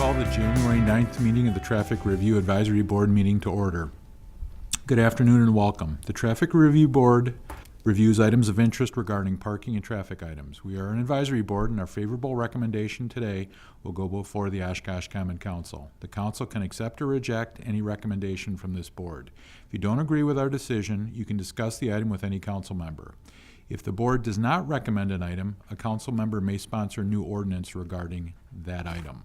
call the January 9th meeting of the Traffic Review Advisory Board meeting to order. Good afternoon and welcome. The Traffic Review Board reviews items of interest regarding parking and traffic items. We are an advisory board, and our favorable recommendation today will go before the Oshkosh Common Council. The council can accept or reject any recommendation from this board. If you don't agree with our decision, you can discuss the item with any council member. If the board does not recommend an item, a council member may sponsor new ordinance regarding that item.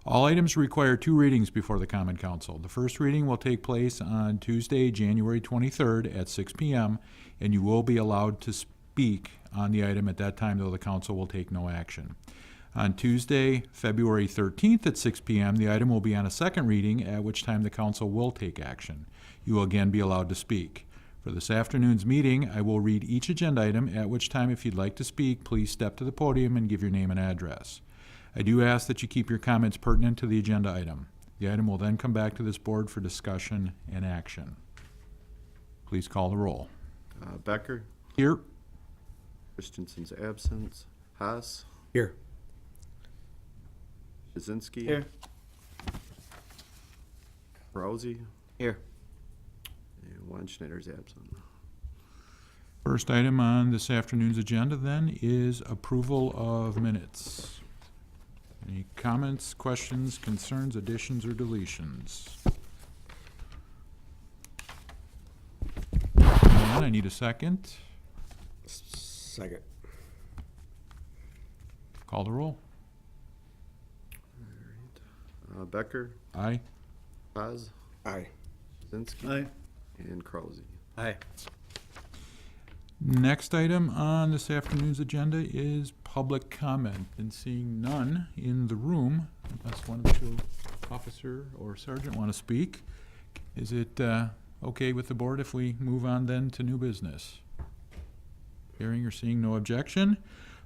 All items require 2 readings before the Common Council. The first reading will take place on Tuesday, January 23rd at 6 p.m., and you will be allowed to speak on the item at that time, though the council will take no action. On Tuesday, February 13th at 6 p.m., the item will be on a second reading, at which time the council will take action. You will again be allowed to speak. For this afternoon's meeting, I will read each agenda item, at which time, if you'd like to speak, please step to the podium and give your name and address. I do ask that you keep your comments pertinent to the agenda item. The item will then come back to this board for discussion and action. Please call the roll. Becker. Here. Christensen's absent. Haas. Here. Jazinski. Here. Rousey. Here. And Weinschneider's absent. First item on this afternoon's agenda then is approval of minutes. Any comments, questions, concerns, additions, or deletions? And I need a second. Second. Call the roll. Becker. Aye. Haas. Aye. Jazinski. Aye. And Krause. Aye. Next item on this afternoon's agenda is public comment. And seeing none in the room, unless one of the officer or sergeant want to speak, is it okay with the board if we move on then to new business? Hearing or seeing no objection.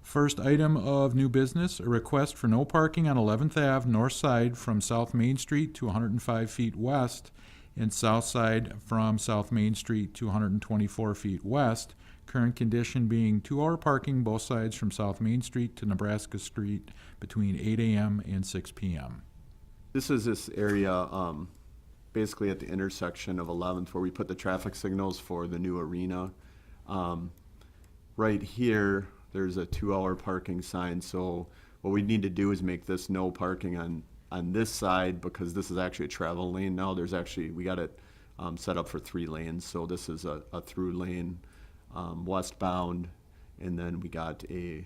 First item of new business, a request for no parking on 11th Ave north side from South Main Street to 105 feet west and south side from South Main Street to 124 feet west. Current condition being 2-hour parking both sides from South Main Street to Nebraska Street between 8 a.m. and 6 p.m. This is this area basically at the intersection of 11th where we put the traffic signals for the new arena. Right here, there's a 2-hour parking sign. So what we need to do is make this no parking on this side, because this is actually a travel lane now. There's actually, we got it set up for 3 lanes. So this is a through lane. Westbound, and then we got a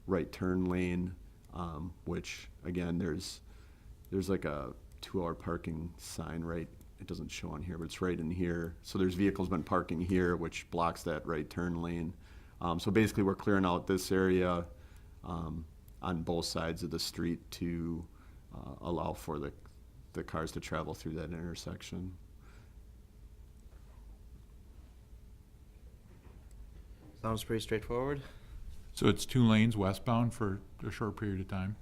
right turn lane, which again there's like a 2-hour parking sign right, it doesn't show on here, but it's right in here. So there's vehicles been parking here, which blocks that right turn lane. So basically we're clearing out this area on both sides of the street to allow for the cars to travel through that intersection. Sounds pretty straightforward. So it's 2 lanes westbound for a short period of time?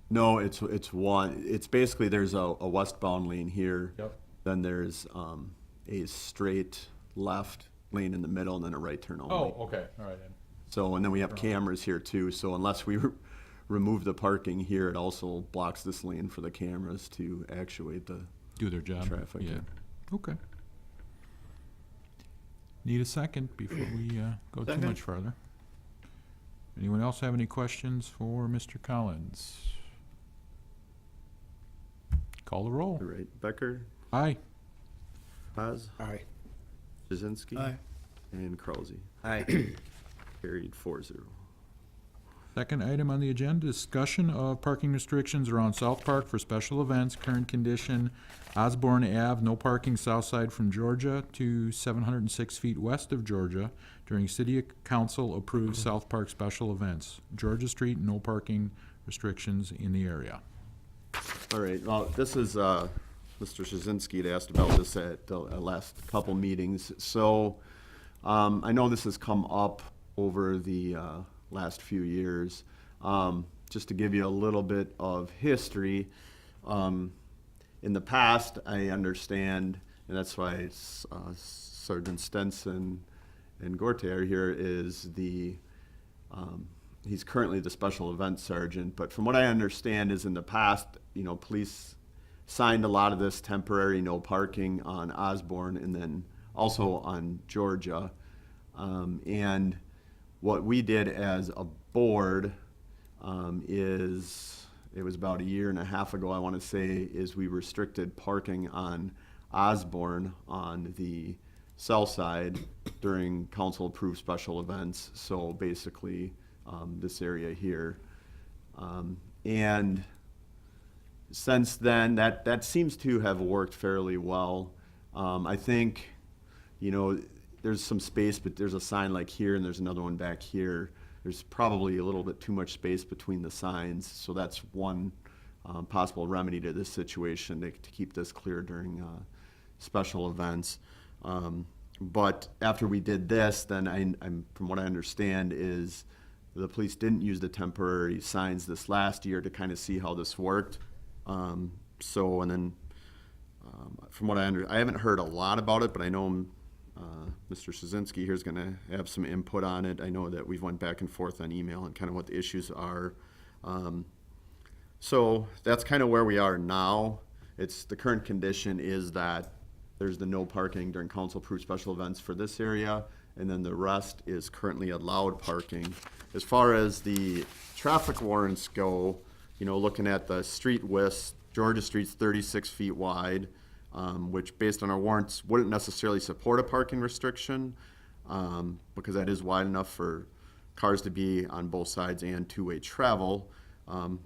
No, it's one. It's basically there's a westbound lane here. Yep. Then there's a straight left lane in the middle, and then a right turn only. Oh, okay, all right then. So, and then we have cameras here too. So unless we remove the parking here, it also blocks this lane for the cameras to actuate the Do their job. traffic. Yeah. Okay. Need a second before we go too Second. much further. Anyone else have any questions for Mr. Collins? Call the roll. All right, Becker, Aye. Haas, Aye. Jazinski, Aye. and Krause. Aye. Carried 4-0. Second item on the agenda, discussion of parking restrictions around South Park for special events. Current condition, Osborne Ave, no parking south side from Georgia to 706 feet west of Georgia during City Council approved South Park special events. Georgia Street, no parking restrictions in the area. All right, well, this is, Mr. Jazinski had asked about this at the last couple meetings. So, I know this has come up over the last few years. Just to give you a little bit of history, in the past, I understand, and that's why Sergeant Stenson and Gorte are here, is the he's currently the special events sergeant, but from what I understand is in the past, police signed a lot of this temporary no parking on Osborne and then also on Georgia. And what we did as a board is, it was about a year and a half ago, I want to say, is we restricted parking on Osborne on the south side during council-approved special events. So basically, this area here. And since then, that seems to have worked fairly well. I think, there's some space, but there's a sign like here and there's another one back here. There's probably a little bit too much space between the signs, so that's one possible remedy to this situation to keep this clear during special events. But after we did this, then I'm from what I understand is the police didn't use the temporary signs this last year to kind of see how this worked. And then from what I haven't heard a lot about it, but I know Mr. Szynski here is going to have some input on it. I know that we've went back and forth on email and kind of what the issues are. So that's kind of where we are now. The current condition is that there's the no parking during council-approved special events for this area, and then the rest is currently allowed parking. As far as the traffic warrants go, looking at the street width, Georgia Street's 36 feet wide, which based on our warrants wouldn't necessarily support a parking restriction because that is wide enough for cars to be on both sides and two-way travel.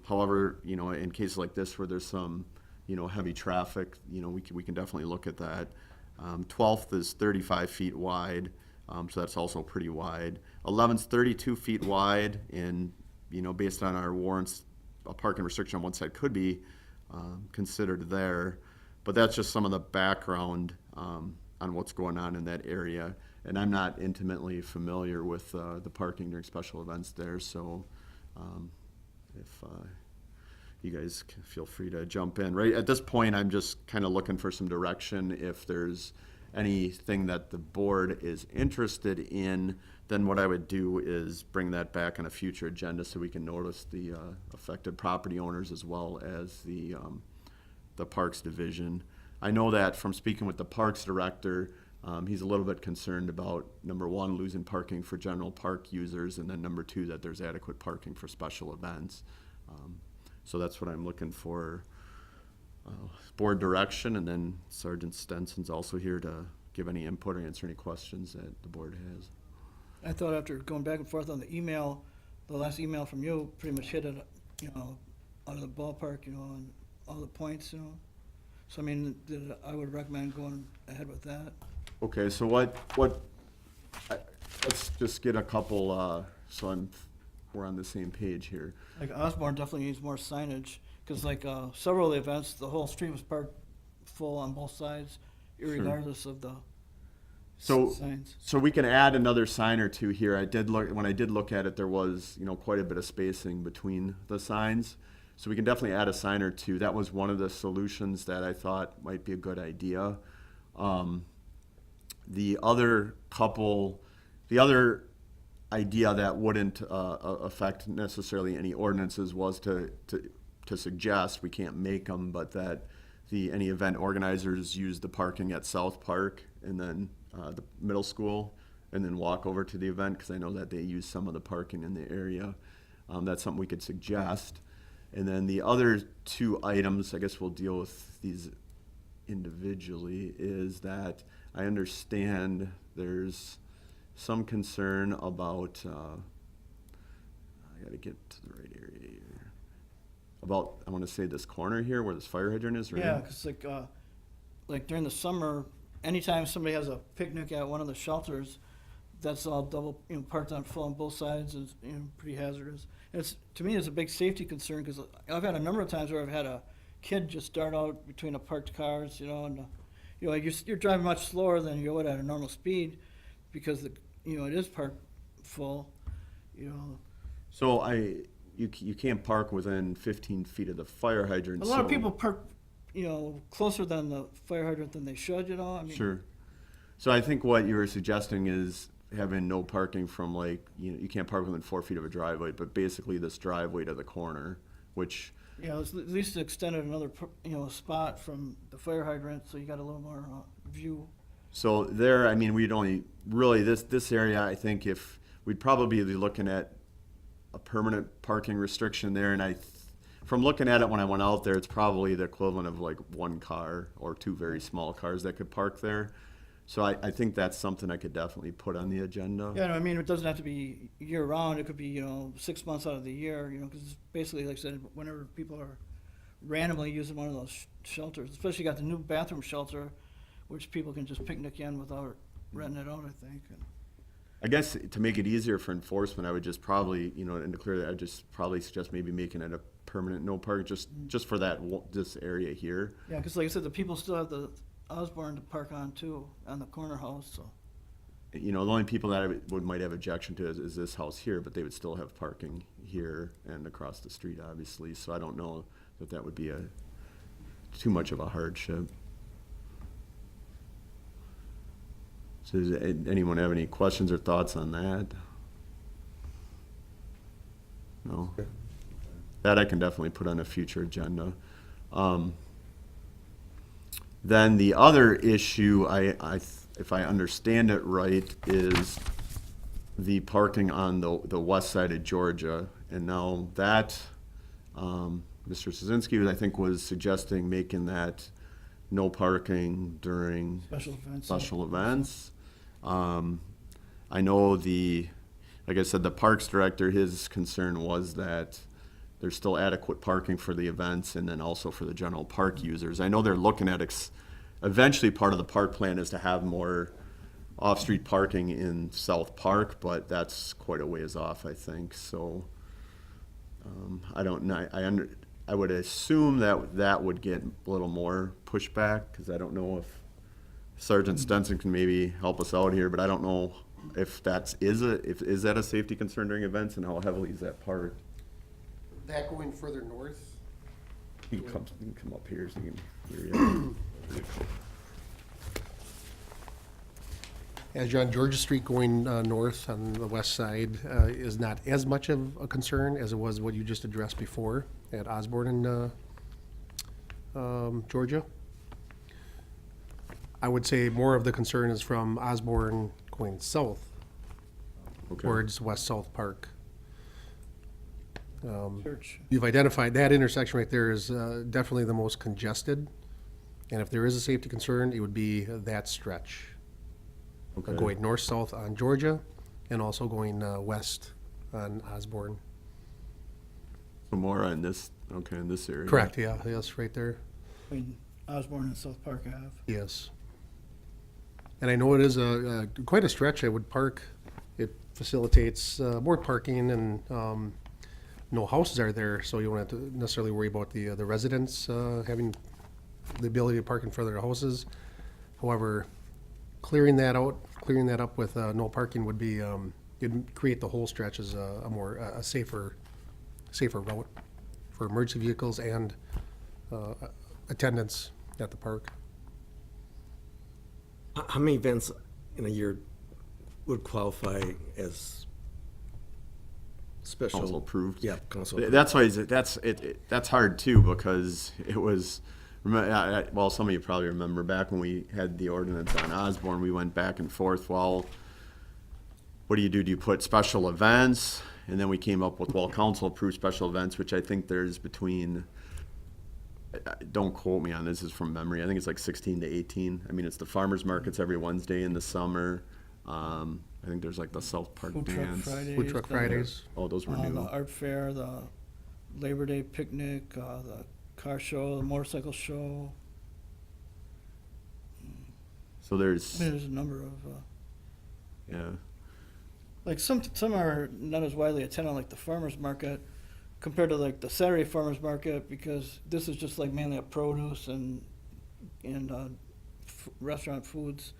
However, in cases like this where there's some, heavy traffic, we can definitely look at that. 12th is 35 feet wide, so that's also pretty wide. 11th's 32 feet wide, and, based on our warrants, a parking restriction on one side could be considered there. But that's just some of the background on what's going on in that area. And I'm not intimately familiar with the parking during special events there, so if you guys feel free to jump in. Right at this point, I'm just kind of looking for some direction. If there's anything that the board is interested in, then what I would do is bring that back on a future agenda so we can notice the affected property owners as well as the Parks Division. I know that from speaking with the Parks Director, he's a little bit concerned about, number one, losing parking for general park users, and then number two, that there's adequate parking for special events. So that's what I'm looking for, board direction, and then Sergeant Stenson's also here to give any input or answer any questions that the board has. I thought after going back and forth on the email, the last email from you pretty much hit it, out of the ballpark, and all the points, So, I would recommend going ahead with that. Okay, so let's just get a couple, we're on the same page here. Like Osborne definitely needs more signage, because several of the events, the whole street was parked full on both sides, irregardless of the signs. So we can add another sign or two here. When I did look at it, there was, quite a bit of spacing between the signs. So we can definitely add a sign or two. That was one of the solutions that I thought might be a good idea. The other idea that wouldn't affect necessarily any ordinances was to suggest, we can't make them, but that any event organizers use the parking at South Park and then the middle school and then walk over to the event, because I know that they use some of the parking in the area. That's something we could suggest. And then the other two items, I guess we'll deal with these individually, is that I understand there's some concern about, I gotta get to the right area here, about, I wanna say this corner here where this fire hydrant is, right? Yeah, because like during the summer, anytime somebody has a picnic at one of the shelters, that's all double, parked on full on both sides is, pretty hazardous. And to me, it's a big safety concern, because I've had a number of times where I've had a kid just dart out between the parked cars, and you're driving much slower than you would at a normal speed, because it is parked full, So you can't park within 15 feet of the fire hydrant. A lot of people park, closer than the fire hydrant than they should, Sure. So I think what you were suggesting is having no parking from like, you can't park within 4 feet of a driveway, but basically this driveway to the corner, which, At least extended another, spot from the fire hydrant, so you got a little more view. so there, I mean, we'd only, really, this area, I think if, we'd probably be looking at a permanent parking restriction there, and from looking at it when I went out there, it's probably the equivalent of like one car or two very small cars that could park there. So I think that's something I could definitely put on the agenda. Yeah, I mean, it doesn't have to be year round, it could be, 6 months out of the year, because it's basically, like I said, whenever people are randomly using one of those shelters, especially got the new bathroom shelter, which people can just picnic in without renting it out, I think. And I guess to make it easier for enforcement, I would just probably, and to clear that, I'd just probably suggest maybe making it a permanent no park, just for this area here. Yeah, because like I said, the people still have the Osborne to park on too, on the corner house, so. The only people that might have objection to is this house here, but they would still have parking here and across the street, obviously. So I don't know that would be too much of a hardship. So does anyone have any questions or thoughts on that? No? That I can definitely put on a future agenda. Then the other issue, if I understand it right, is the parking on the west side of Georgia. And now that, Mr. Szynski, I think, was suggesting making that no parking during Special events. I know like I said, the Parks Director, his concern was that there's still adequate parking for the events and then also for the general park users. I know they're looking at, eventually part of the park plan is to have more off-street parking in South Park, but that's quite a ways off, I think. So I don't know. I would assume that would get a little more pushback, because I don't know if Sergeant Stenson can maybe help us out here, but I don't know if is that a safety concern during events, and how heavily is that parked? That going further north? You can come up here so you can hear you. As you're on Georgia Street going north on the west side is not as much of a concern as it was what you just addressed before at Osborne in Georgia. I would say more of the concern is from Osborne going south Okay. towards West South Park. Church. You've identified that intersection right there is definitely the most congested. And if there is a safety concern, it would be that stretch. Okay. Going north-south on Georgia and also going west on Osborne. So more on this, in this area. Correct, yeah, yes, right there, Between Osborne and South Park Ave. yes. And I know it is quite a stretch. I would park, it facilitates more parking and no houses are there, so you won't have to necessarily worry about the residents having the ability to park in front of their houses. However, clearing that up with no parking would be, it'd create the whole stretch as a safer route for emergency vehicles and attendance at the park. How many events in a year would qualify as special? Council approved. Yeah, council. That's why that's hard too, because it was, well, some of you probably remember back when we had the ordinance on Osborne, we went back and forth. Well, what do? Do you put special events? And then we came up with, well, council approved special events, which I think there's between, don't quote me on this, is from memory, I think it's like 16 to 18. I mean, it's the farmers markets every Wednesday in the summer. I think there's like the South Park Food truck dance. Fridays. Food truck Fridays. Oh, those were The new. art fair, the Labor Day picnic, the car show, the motorcycle show. So I there's, mean, there's a number of, yeah. like some are not as widely attended, like the farmer's market, compared to like the Saturday farmer's market, because this is just like mainly a produce and restaurant foods,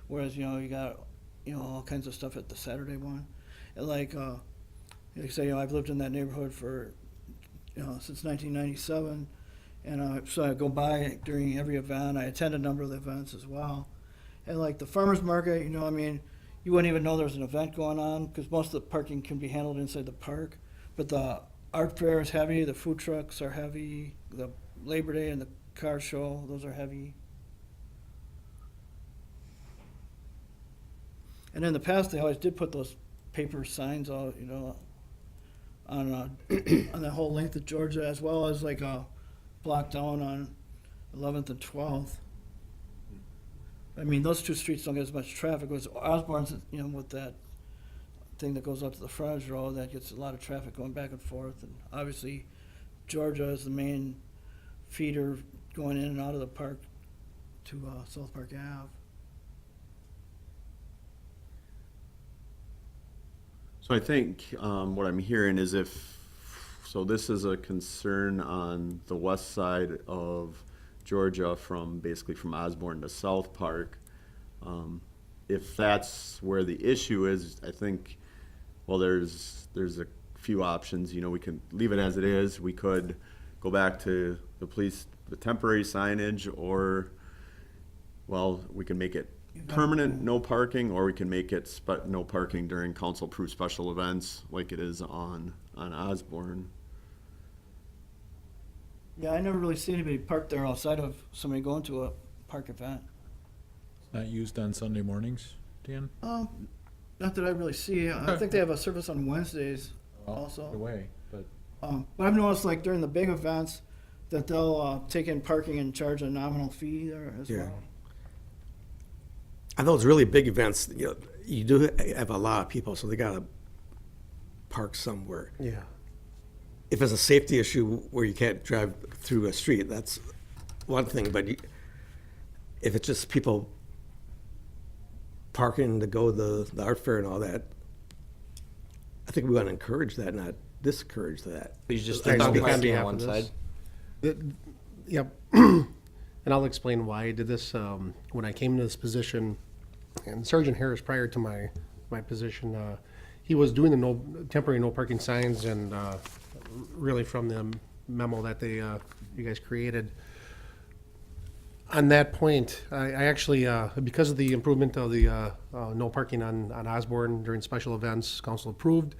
whereas, you got, all kinds of stuff at the Saturday one. And like I say, I've lived in that neighborhood for, since 1997, and so I go by during every event. I attend a number of the events as well. And like the farmer's market, I mean, you wouldn't even know there's an event going on, because most of the parking can be handled inside the park. But the art fair is heavy, the food trucks are heavy, the Labor Day and the car show, those are heavy. And in the past, they always did put those paper signs out, you know, on on the whole length of Georgia, as well as like a block down on 11th and 12th. I mean, those two streets don't get as much traffic. Whereas Osborne's, you know, with that thing that goes up to the frontage road, that gets a lot of traffic going back and forth. And obviously, Georgia is the main feeder going in and out of the park to South Park Ave. So I think what I'm hearing is so this is a concern on the west side of Georgia basically from Osborne to South Park. If that's where the issue is, I think, well, there's a few options. You know, we can leave it as it is. We could go back to the temporary signage, or, well, we can make it permanent, no parking, or we can make it no parking during council-approved special events like it is on Osborne. Yeah, I never really see anybody parked there outside of somebody going to a park event. Not used on Sunday mornings, Dan? Not that I really see. I think they have a service on Wednesdays also. Either way, but But I've noticed, like, during the big events, that they'll take in parking and charge a nominal fee there as Yeah. well. On those really big events, you know, you do have a lot of people, so they gotta park somewhere. Yeah. If it's a safety issue where you can't drive through a street, that's one thing, but if it's just people parking to go to the art fair and all that, I think we want to encourage that, not discourage that. You just I think speak on parking behalf on of one this. side? Yep. And I'll explain why I did this. When I came into this position, and Sergeant Harris, prior to my position, he was doing the temporary no parking signs, and really from the memo that you guys created. On that point, I actually, because of the improvement of the no parking on Osborne during special events, council approved.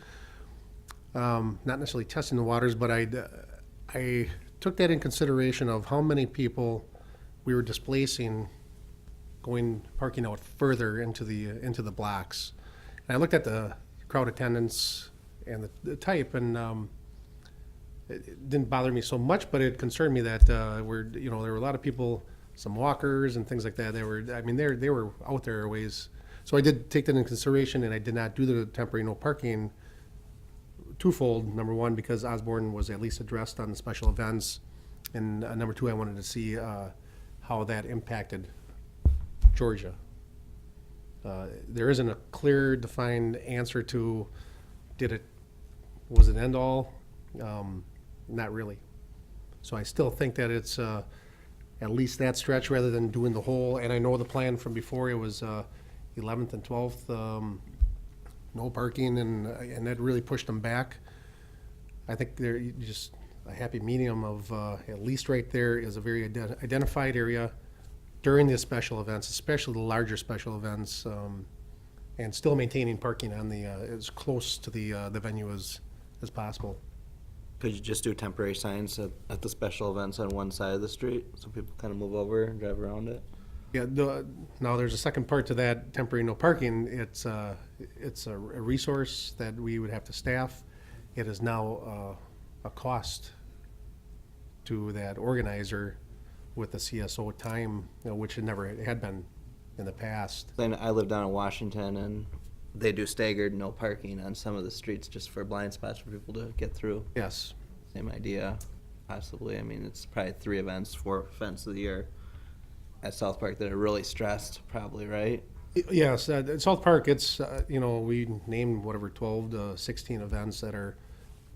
Not necessarily testing the waters, but I took that in consideration of how many people we were displacing parking out further into the blocks. And I looked at the crowd attendance and the type, and it didn't bother me so much, but it concerned me that there were a lot of people, some walkers and things like that. They were out there a ways. So I did take that in consideration, and I did not do the temporary no parking twofold. Number one, because Osborne was at least addressed on the special events, and number two, I wanted to see how that impacted Georgia. There isn't a clear, defined answer to was it end all? Not really. So I still think that it's at least that stretch rather than doing the whole. And I know the plan from before, it was 11th and 12th, no parking, and that really pushed them back. I think they're just a happy medium of at least right there is a very identified area during the special events, especially the larger special events, and still maintaining parking on as close to the venue as possible. Could you just do temporary signs at the special events on one side of the street, so people kind of move over and drive around it? Yeah, now there's a second part to that temporary no parking. It's a resource that we would have to staff. It is now a cost to that organizer with the CSO time, which it never had been in the past. Then I live down in Washington, and they do staggered no parking on some of the streets just for blind spots for people to get through. Yes. Same idea, possibly. I mean, it's probably 3 events, 4 events of the year at South Park that are really stressed, probably, right? Yes, at South Park, it's, we named whatever 12 to 16 events that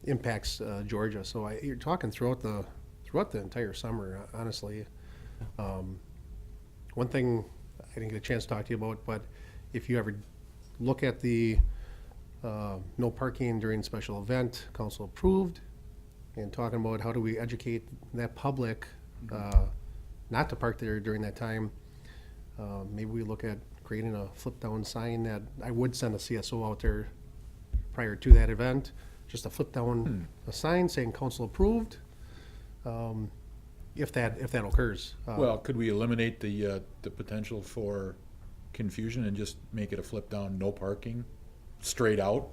impacts Georgia. So you're talking throughout the entire summer, honestly. One thing I didn't get a chance to talk to you about, but if you ever look at the no parking during special event, council approved, and talking about how do we educate that public not to park there during that time, maybe we look at creating a flip-down sign that I would send a CSO out there prior to that event, just a flip-down, a sign saying council approved, if that occurs. Well, could we eliminate the potential for confusion and just make it a flip down, no parking, straight out?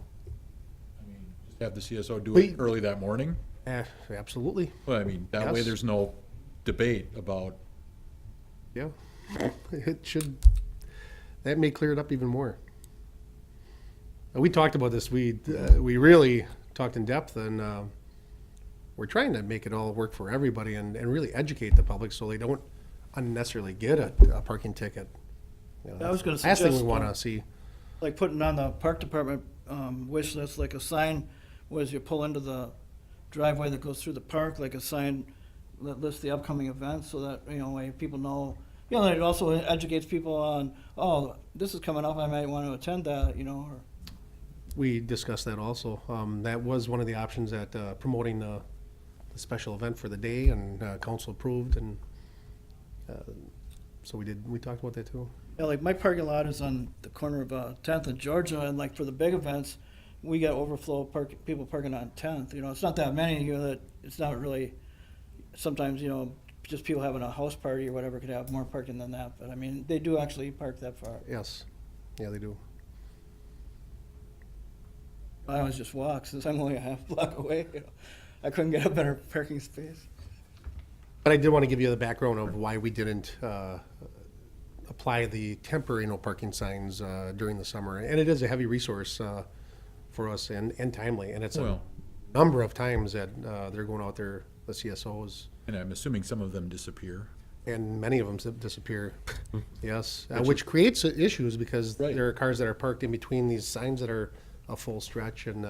I mean, just have the CSO do it We- early that morning? Absolutely, Well, I mean, that way Yes. there's no debate about, yeah. It should, that may clear it up even more. We talked about this, we really talked in depth, and we're trying to make it all work for everybody and really educate the public so they don't unnecessarily get a parking ticket. You know, I was gonna that's the last thing we suggest, wanna see. Like putting on the park department wish list, like a sign, was you pull into the driveway that goes through the park, like a sign that lists the upcoming events, so that, way people know. It also educates people on, oh, this is coming up, I might want to attend that, or. We discussed that also. That was one of the options at promoting the special event for the day, and council approved, and so we talked about that too. Yeah, like my parking lot is on the corner of 10th and Georgia, and like for the big events, we get overflow people parking on 10th. It's not that many. That it's not really. Sometimes just people having a house party or whatever could have more parking than that. But I mean, they do actually park that far. Yes, yeah, they do. I always just walk since I'm only a half block away. I couldn't get a better parking space. But I did want to give you the background of why we didn't apply the temporary no parking signs during the summer. And it is a heavy resource for us and timely. And it's a well, number of times that they're going out there, the CSOs, and I'm assuming some of them disappear. and many of them disappear. Yes, which creates issues because Right. there are cars that are parked in between these signs that are a full stretch, and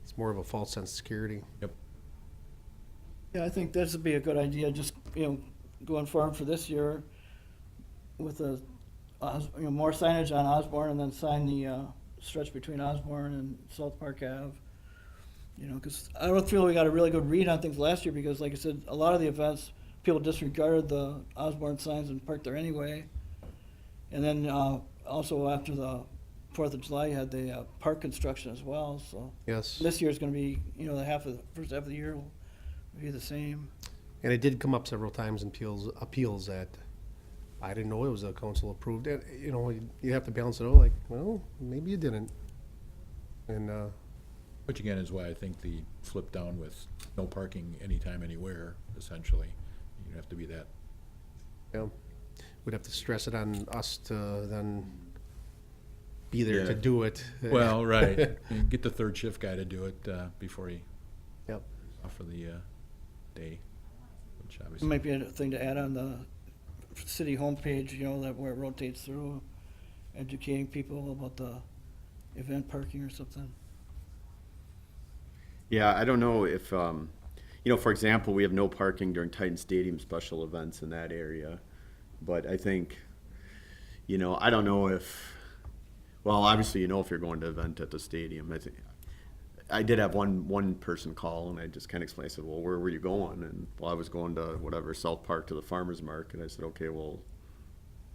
it's more of a false sense of security. Yep. Yeah, I think this would be a good idea. Just going forward for this year, with more signage on Osborne, and then sign the stretch between Osborne and South Park Ave. Because I don't feel we got a really good read on things last year because, like I said, a lot of the events people disregarded the Osborne signs and parked there anyway. And then also after the 4th of July, you had the park construction as well. So Yes, this year's going to be, the first half of the year will be the same. and it did come up several times in appeals that I didn't know it was a council approved. And, you have to balance it out. Like, well, maybe you didn't. And Which again is why I think the flip down with no parking anytime, anywhere, essentially, you have to be that. yeah, we'd have to stress it on us to then be there to Yeah. do it. Well, right. You get the third shift guy to do it before he Yep. off for the day, which It obviously. might be a thing to add on the city homepage, that where it rotates through, educating people about the event parking or something. Yeah, I don't know if, for example, we have no parking during Titan Stadium special events in that area. But I think, I don't know if, well, obviously, if you're going to an event at the stadium. I did have one person call, and I just kind of explained, I said, well, where were you going? And, well, I was going to whatever, South Park to the farmer's market. I said, okay, well,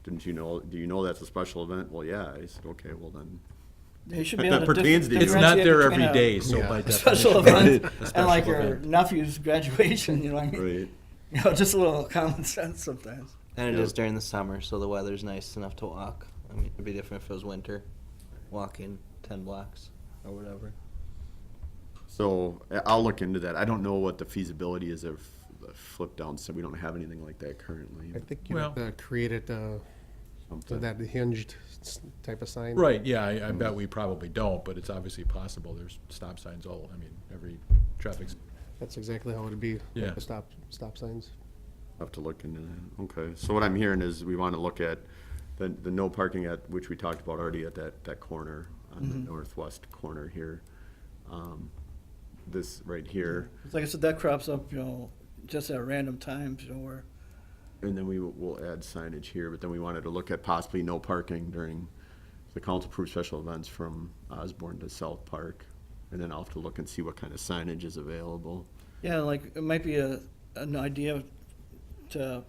do you know that's a special event? Well, yeah. I said, okay, well then. They should be That able to pertains to you. It's not differentiate there between every a day, so Yeah. by special definition. event a and like special your event. nephew's graduation, what I mean? Right. Just a little common sense sometimes. And it Yeah. is during the summer, so the weather's nice enough to walk. I mean, it'd be different if it was winter, walking 10 blocks or whatever. So I'll look into that. I don't know what the feasibility is of the flip down, so we don't have anything like that currently. I think you Well- have to create it Something. that hinged type of sign. Right, yeah, I bet we probably don't, but it's obviously possible. There's stop signs every traffic. That's exactly how it'd be. Yeah. Like the stop signs. Have to look into that. Okay, so what I'm hearing is we want to look at the no parking at, which we talked about already at that corner, on the northwest corner here. This right here, Like I said, that crops up, just at random times, where. and then we'll add signage here, but then we wanted to look at possibly no parking during the council-approved special events from Osborne to South Park. And then I'll have to look and see what kind of signage is available. Yeah, like it might be an idea to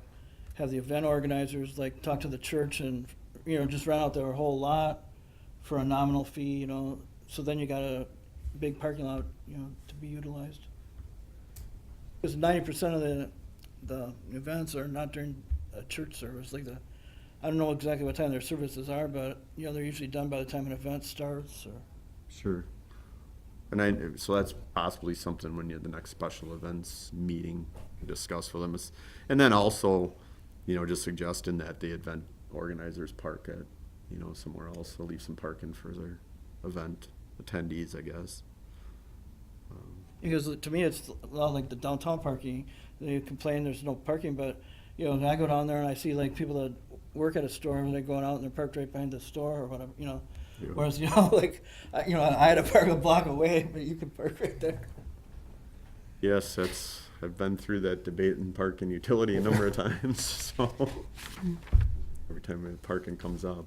have the event organizers like talk to the church and just rent out their whole lot for a nominal fee, so then you got a big parking lot, to be utilized. Because 90% of the events are not during a church service, I don't know exactly what time their services are, but, they're usually done by the time an event starts, or. Sure. So that's possibly something when you have the next special events meeting, discuss with them. And then also, just suggesting that the event organizers park at, somewhere else, so leave some parking for their event attendees, I guess. Because to me, it's a lot like the downtown parking. They complain there's no parking, but, when I go down there and I see people that work at a store, and they're going out and they're parked right behind the store or whatever, Yeah. Whereas, I had to park a block away, but you can park right there. Yes, I've been through that debate in park and utility a number of times, so every time parking comes up.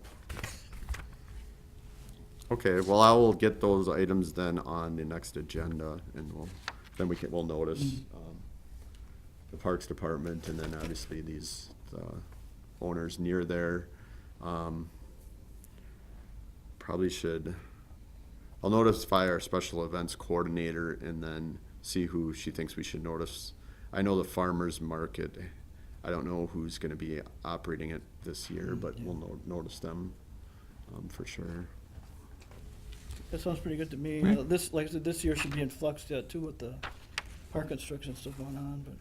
Okay, well, I will get those items then on the next agenda, and we'll notice the Parks Department, and then obviously these owners near there. I'll notify our special events coordinator and then see who she thinks we should notice. I know the farmers market, I don't know who's gonna be operating it this year, but we'll notice them, for sure. That sounds pretty good to me. Right. Like I said, this year should be in flux yet too with the park construction still going on, but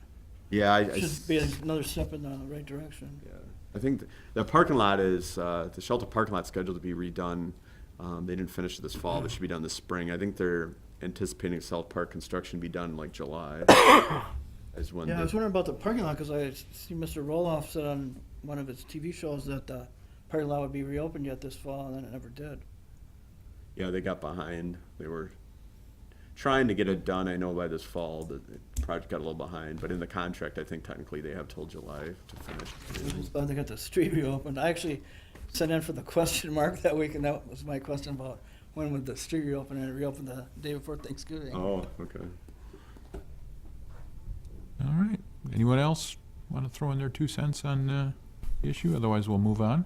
Yeah, should be another step in the right direction. Yeah, I think the parking lot is, the shelter parking lot's scheduled to be redone. They didn't finish it this fall, but should be done this spring. I think they're anticipating South Park construction be done in like July. Is when Yeah, I was wondering about the parking lot, because I see Mr. Roloff said on one of his TV shows that the parking lot would be reopened yet this fall, and then it never did. Yeah, they got behind. They were trying to get it done, I know, by this fall. The project got a little behind, but in the contract, I think technically they have till July to finish. I'm just glad they got the street reopened. I actually sent in for the question mark that week, and that was my question about when would the street reopen, and it reopened the day before Thanksgiving. Oh, okay. All right. Anyone else want to throw in their 2 cents on the issue? Otherwise, we'll move on.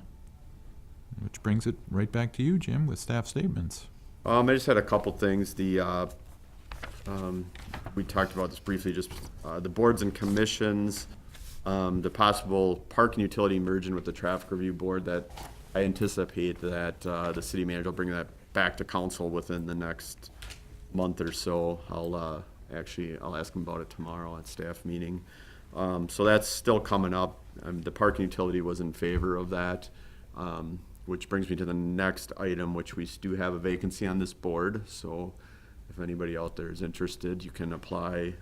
Which brings it right back to you, Jim, with staff statements. I just had a couple things. We talked about this briefly, just the boards and commissions, the possible park and utility merging with the traffic review board, that I anticipate that the city manager will bring that back to council within the next month or so. I'll ask him about it tomorrow at staff meeting. So that's still coming up. The park and utility was in favor of that. Which brings me to the next item, which we do have a vacancy on this board. So if anybody out there is interested, you can apply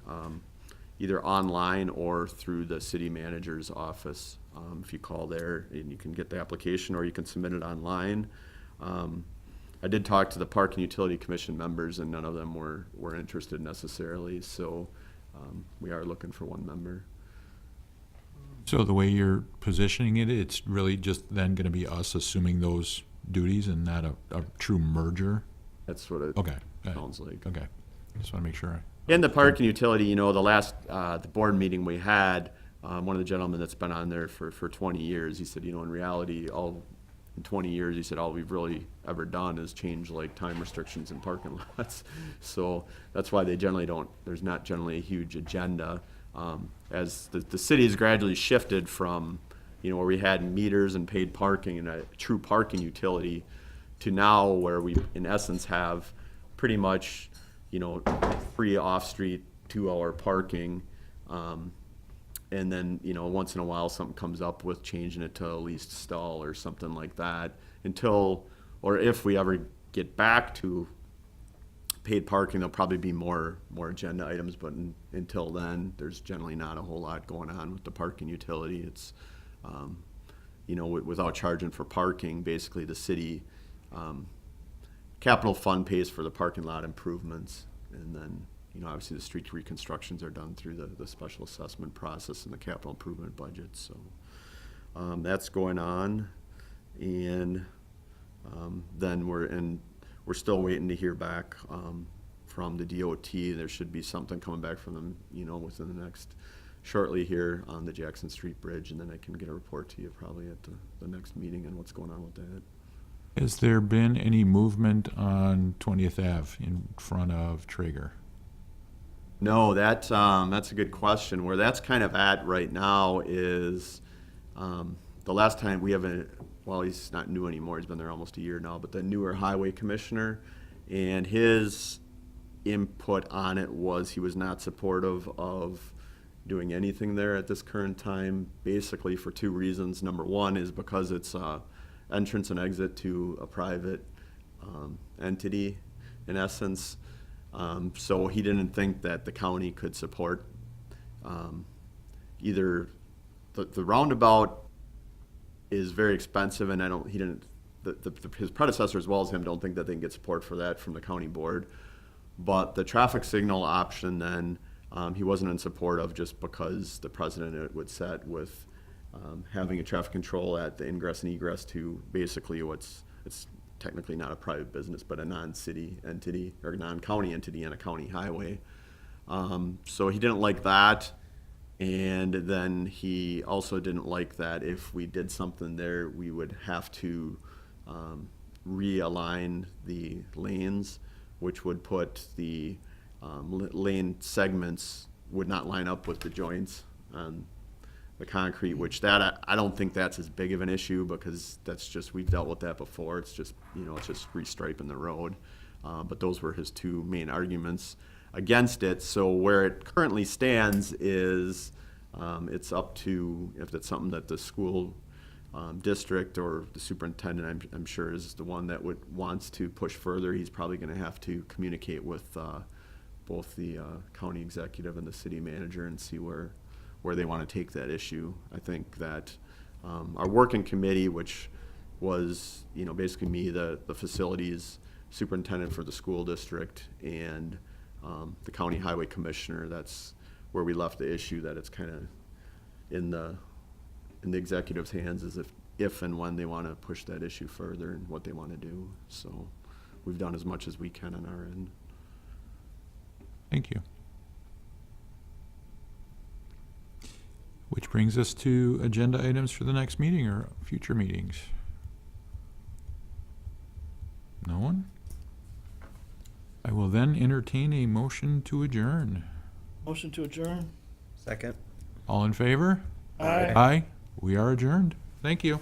either online or through the city manager's office. If you call there, and you can get the application, or you can submit it online. I did talk to the Park and Utility Commission members, and none of them were interested necessarily. So we are looking for one member. So the way you're positioning it, it's really just then going to be us assuming those duties and not a true merger? That's what it Okay. sounds like. Okay. Just want to make sure. In the park and utility, the last, the board meeting we had, one of the gentlemen that's been on there for 20 years, he said, in reality, in 20 years, he said, all we've really ever done is change like time restrictions in parking lots. So that's why there's not generally a huge agenda. As the city has gradually shifted from, where we had meters and paid parking and a true parking utility, to now where we, in essence, have pretty much, free off-street 2-hour parking. And then, once in a while, something comes up with changing it to a leased stall or something like that, or if we ever get back to paid parking, there'll probably be more agenda items, but until then, there's generally not a whole lot going on with the parking utility. It's, without charging for parking, basically the city, capital fund pays for the parking lot improvements, and then, obviously the street reconstructions are done through the special assessment process and the capital improvement budget, so that's going on. And then we're still waiting to hear back from the DOT. There should be something coming back from them, within the next shortly here on the Jackson Street Bridge, and then I can get a report to you probably at the next meeting on what's going on with that. Has there been any movement on 20th Ave in front of Traeger? No, that's a good question. Where that's kind of at right now is the last time we have well, he's not new anymore. He's been there almost a year now, but the newer highway commissioner, and his input on it was he was not supportive of doing anything there at this current time, basically for two reasons. Number one is because it's entrance and exit to a private entity, in essence. So he didn't think that the county could support either the roundabout is very expensive, and his predecessor as well as him don't think that they can get support for that from the county board. But the traffic signal option then, he wasn't in support of, just because the precedent it would set with having a traffic control at the ingress and egress to basically it's technically not a private business, but a non-city entity or non-county entity on a county highway. So he didn't like that. And then he also didn't like that if we did something there, we would have to realign the lanes, which would put the lane segments would not line up with the joints on the concrete, which I don't think that's as big of an issue, because that's just, we've dealt with that before. It's just, it's just restriping the road. But those were his two main arguments against it. So where it currently stands is it's up to, if it's something that the school district or the superintendent, I'm sure, is the one that wants to push further. He's probably going to have to communicate with both the county executive and the city manager and see where they want to take that issue. I think that our working committee, which was, basically me, the facilities superintendent for the school district, and the county highway commissioner, that's where we left the issue, that it's kind of in the executive's hands, as if and when they want to push that issue further and what they want to do. So we've done as much as we can on our end. Thank you. Which brings us to agenda items for the next meeting or future meetings. No one? I will then entertain a motion to adjourn. Motion to adjourn. Second. All in favor? Aye. Aye. We are adjourned. Thank you.